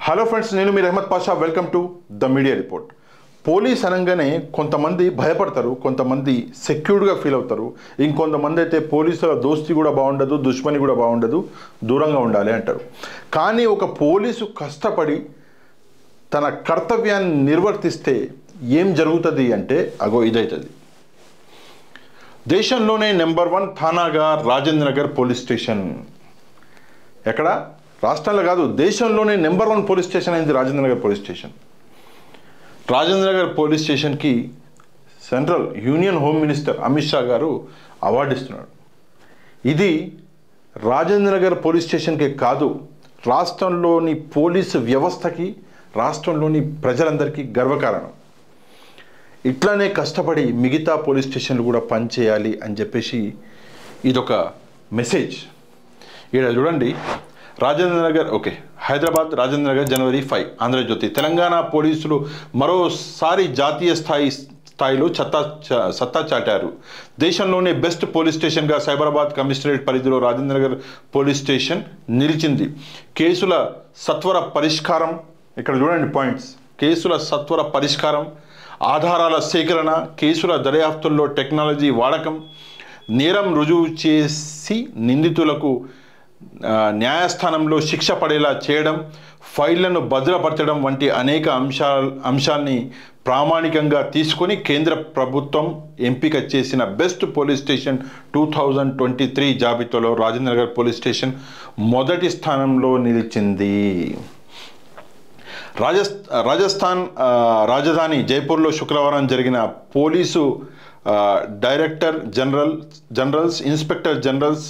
Hello friends, నేను మీ Rehmat Pasha. Welcome to the media report. Police అనగానే కొంతమంది భయపడతారు, కొంతమంది సెక్యూర్డ్గా ఫీల్ అవుతారు, ఇంకొంతమంది అయితే పోలీసుల దోస్తి కూడా బాగుండదు, దుష్మని కూడా బాగుండదు, దూరంగా ఉండాలి అంటారు. కానీ ఒక పోలీసు కష్టపడి తన కర్తవ్యాన్ని నిర్వర్తిస్తే ఏం జరుగుతుంది అంటే అగో ఇదవుతుంది. దేశంలోనే నెంబర్ 1 థానాగా రాజేంద్ర నగర్ పోలీస్ స్టేషన్. ఎక్కడ? రాష్ట్రంలో కాదు, దేశంలోనే నెంబర్ 1 పోలీస్ స్టేషన్ అయింది Rajendra Nagar police station. Rajendra Nagar police స్టేషన్కి central union home minister Amit Shah garu award ఇస్తున్నాడు. ఇది రాజేంద్ర నగర్ పోలీస్ స్టేషన్కే కాదు, రాష్ట్రంలోని పోలీసు వ్యవస్థకి, రాష్ట్రంలోని ప్రజలందరికీ గర్వకారణం. ఇట్లానే కష్టపడి మిగతా పోలీస్ స్టేషన్లు కూడా పనిచేయాలి అని చెప్పేసి ఇదొక మెసేజ్. ఇక్కడ చూడండి, రాజేంద్ర నగర్ హైదరాబాద్ రాజేంద్ర నగర్ జనవరి 5. ఆంధ్రజ్యోతి. తెలంగాణ పోలీసులు మరోసారి జాతీయ స్థాయిలో సత్తా చాటారు. దేశంలోనే బెస్ట్ పోలీస్ స్టేషన్గా సైబరాబాద్ కమిషనరేట్ పరిధిలో రాజేంద్ర నగర్ పోలీస్ స్టేషన్ నిలిచింది. కేసుల సత్వర పరిష్కారం, ఇక్కడ చూడండి పాయింట్స్, కేసుల సత్వర పరిష్కారం, ఆధారాల సేకరణ, కేసుల దర్యాప్తుల్లో టెక్నాలజీ వాడకం, నేరం రుజువు చేసి నిందితులకు న్యాయస్థానంలో శిక్ష పడేలా చేయడం, ఫైళ్లను భద్రపరచడం వంటి అనేక అంశాల్ని ప్రామాణికంగా తీసుకొని కేంద్ర ప్రభుత్వం ఎంపిక చేసిన బెస్ట్ పోలీస్ స్టేషన్ 2023 జాబితాలో రాజేంద్ర నగర్ పోలీస్ స్టేషన్ మొదటి స్థానంలో నిలిచింది. రాజస్థాన్ రాజధాని జైపూర్లో శుక్రవారం జరిగిన police director generals, inspector generals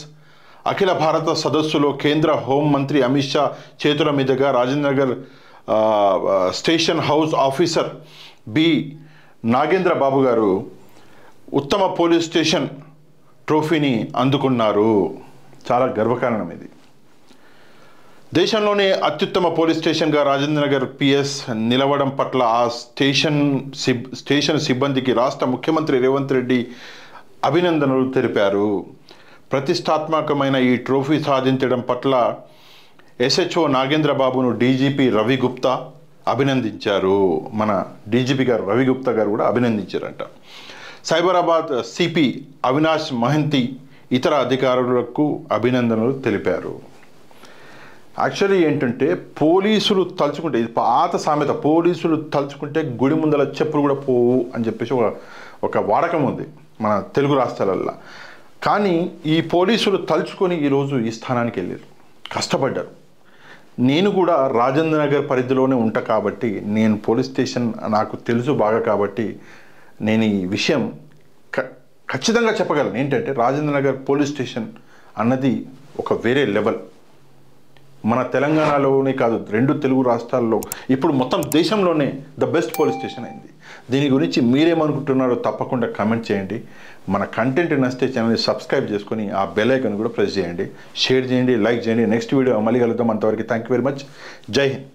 అఖిల భారత సదస్సులో కేంద్ర హోంమంత్రి అమిత్ షా చేతుల మీదుగా Rajendra Nagar station house officer B Nagendra Babu garu ఉత్తమ పోలీస్ స్టేషన్ ట్రోఫీని అందుకున్నారు. చాలా గర్వకారణం ఇది. దేశంలోనే అత్యుత్తమ పోలీస్ స్టేషన్గా రాజేంద్ర నగర్ పిఎస్ నిలవడం పట్ల ఆ స్టేషన్ సిబ్బందికి రాష్ట్ర ముఖ్యమంత్రి రేవంత్ రెడ్డి అభినందనలు తెలిపారు. ప్రతిష్టాత్మకమైన ఈ ట్రోఫీ సాధించడం పట్ల ఎస్హెచ్ఓ నాగేంద్ర బాబును డీజీపీ రవి గుప్తా అభినందించారు. మన డీజీపీ గారు రవి గుప్తా గారు కూడా అభినందించారంట. సైబరాబాద్ సిపి అవినాష్ మహంతి ఇతర అధికారులకు అభినందనలు తెలిపారు. యాక్చువల్లీ ఏంటంటే పోలీసులు తలుచుకుంటే, ఇది పాత సామెత, పోలీసులు తలుచుకుంటే గుడి ముందల చెప్పులు కూడా పోవు అని చెప్పేసి ఒక వాడకం ఉంది మన తెలుగు రాష్ట్రాలల్లో. కానీ ఈ పోలీసులు తలుచుకొని ఈరోజు ఈ స్థానానికి వెళ్ళారు, కష్టపడ్డారు. నేను కూడా రాజేంద్ర నగర్ పరిధిలోనే ఉంటా కాబట్టి, నేను పోలీస్ స్టేషన్ నాకు తెలుసు బాగా కాబట్టి నేను ఈ విషయం ఖచ్చితంగా చెప్పగలను. ఏంటంటే రాజేంద్ర నగర్ పోలీస్ స్టేషన్ అన్నది ఒక వేరే లెవెల్. మన తెలంగాణలోనే కాదు, 2 తెలుగు రాష్ట్రాల్లో, ఇప్పుడు మొత్తం దేశంలోనే ద బెస్ట్ పోలీస్ స్టేషన్ అయింది. దీని గురించి మీరేమనుకుంటున్నారో తప్పకుండా కామెంట్ చేయండి. మన కంటెంట్ నచ్చితే ఛానల్ని సబ్స్క్రైబ్ చేసుకొని ఆ బెల్ ఐకాన్ కూడా ప్రెస్ చేయండి, షేర్ చేయండి, లైక్ చేయండి. నెక్స్ట్ వీడియో మళ్ళీ కలుద్దాం. అంతవరకు థ్యాంక్ యూ వెరీ మచ్. జై హింద్.